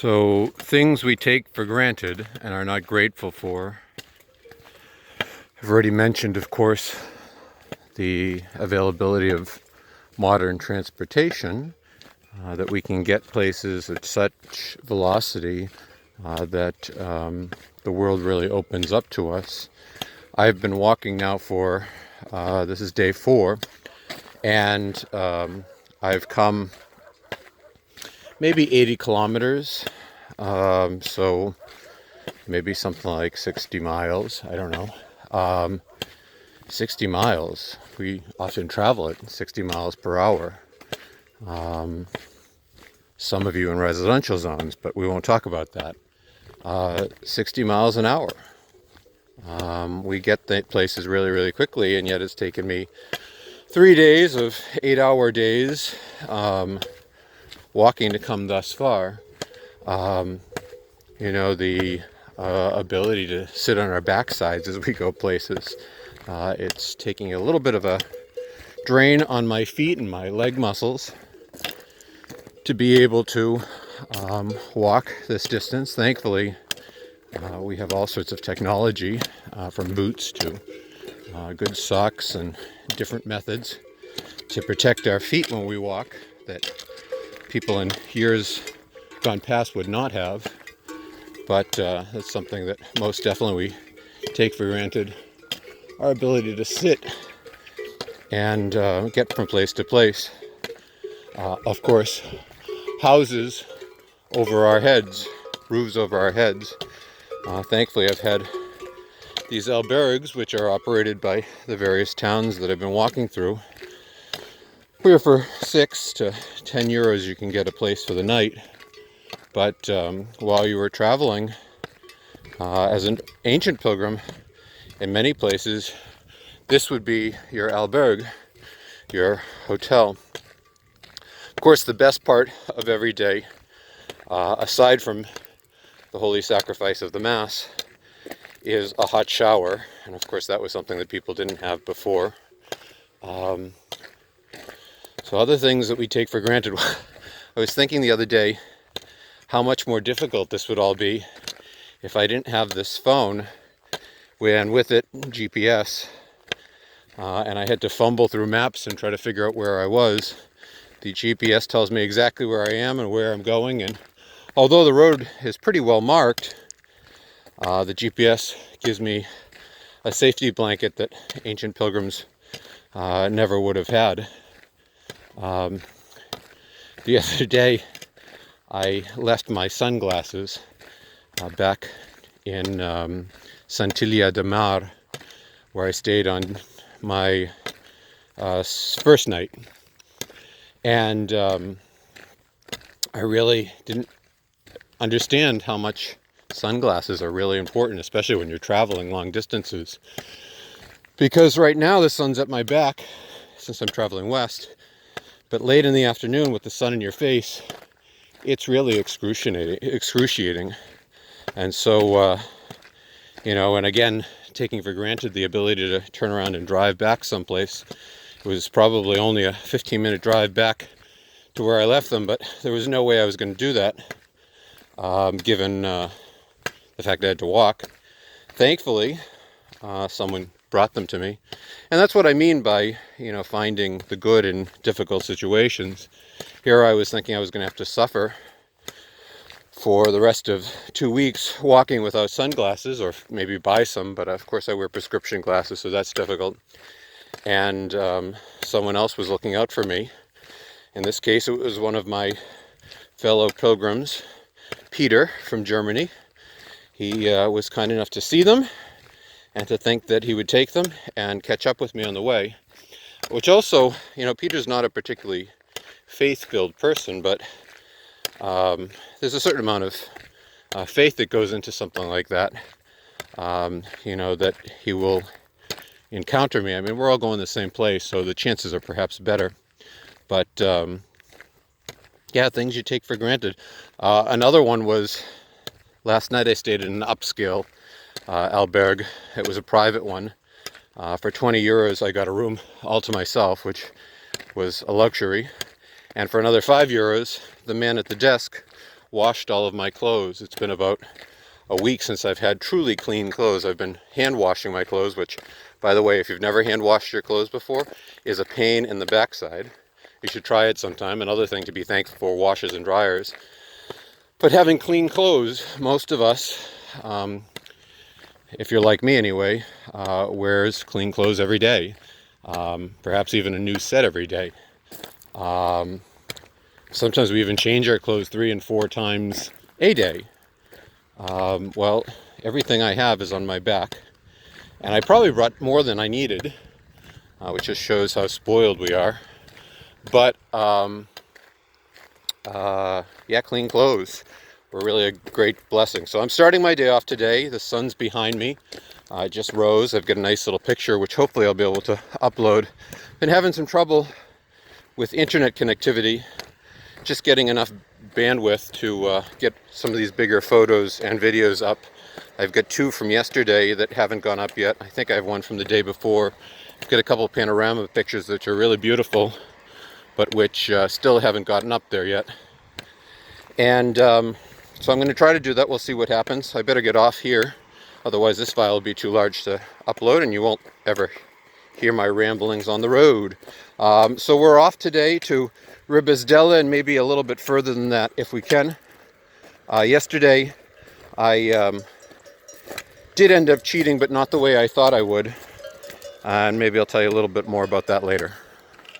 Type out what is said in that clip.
So, things we take for granted and are not grateful for. I've already mentioned, of course, the availability of modern transportation, that we can get places at such velocity that the world really opens up to us. I've been walking now for, this is day 4, and I've come maybe 80 kilometers, so maybe something like 60 miles, I don't know. 60 miles, we often travel at 60 miles per hour. Some of you in residential zones, but we won't talk about that. 60 miles an hour. We get the places really, really quickly, and yet it's taken me 3 days of 8-hour days walking to come thus far. The ability to sit on our backsides as we go places. It's taking a little bit of a drain on my feet and my leg muscles to be able to walk this distance. Thankfully, we have all sorts of technology, from boots to good socks and different methods to protect our feet when we walk that people in years gone past would not have. But that's something that most definitely we take for granted. Our ability to sit and get from place to place. Of course, houses over our heads, roofs over our heads. Thankfully, I've had these albergues, which are operated by the various towns that I've been walking through, where for 6 to 10 euros you can get a place for the night. But while you were traveling as an ancient pilgrim, in many places, this would be your albergue, your hotel. Of course, the best part of every day, aside from the holy sacrifice of the Mass, is a hot shower. And of course, that was something that people didn't have before. So other things that we take for granted. I was thinking the other day how much more difficult this would all be if I didn't have this phone, and with it GPS, and I had to fumble through maps and try to figure out where I was. The GPS tells me exactly where I am and where I'm going, and although the road is pretty well marked, the GPS gives me a safety blanket that ancient pilgrims never would have had. The other day, I left my sunglasses back in Santilia de Mar, where I stayed on my first night. And I really didn't understand how much sunglasses are really important, especially when you're traveling long distances. Because right now the sun's at my back, since I'm traveling west, but late in the afternoon with the sun in your face, it's really excruciating. And so, and again, taking for granted the ability to turn around and drive back someplace. It was probably only a 15-minute drive back to where I left them, but there was no way I was going to do that, given the fact I had to walk. Thankfully, someone brought them to me. And that's what I mean by, finding the good in difficult situations. Here I was thinking I was going to have to suffer for the rest of 2 weeks walking without sunglasses, or maybe buy some, but of course I wear prescription glasses, so that's difficult. And someone else was looking out for me. In this case, it was one of my fellow pilgrims, Peter from Germany. He was kind enough to see them and to think that he would take them and catch up with me on the way. Which also, Peter's not a particularly faith-filled person, but there's a certain amount of faith that goes into something like that. That he will encounter me. I mean, we're all going the same place, so the chances are perhaps better. But things you take for granted. Another one was last night I stayed in an upscale albergue. It was a private one. For 20 euros I got a room all to myself, which was a luxury. And for another 5 euros, the man at the desk washed all of my clothes. It's been about a week since I've had truly clean clothes. I've been hand washing my clothes, which, by the way, if you've never hand washed your clothes before, is a pain in the backside. You should try it sometime. Another thing to be thankful for, washers and dryers. But having clean clothes, most of us, if you're like me anyway, wears clean clothes every day. Perhaps even a new set every day. Sometimes we even change our clothes 3 and 4 times a day. Well, everything I have is on my back. And I probably brought more than I needed, which just shows how spoiled we are. But, yeah, clean clothes were really a great blessing. So I'm starting my day off today. The sun's behind me. It just rose. I've got a nice little picture, which hopefully I'll be able to upload. Been having some trouble with internet connectivity, just getting enough bandwidth to get some of these bigger photos and videos up. I've got 2 from yesterday that haven't gone up yet. I think I have 1 from the day before. I've got a couple of panorama pictures which are really beautiful, but which still haven't gotten up there yet. And so I'm going to try to do that. We'll see what happens. I better get off here. Otherwise this file will be too large to upload and you won't ever hear my ramblings on the road. So we're off today to Ribesdella and maybe a little bit further than that if we can. Yesterday I did end up cheating, but not the way I thought I would. And maybe I'll tell you a little bit more about that later.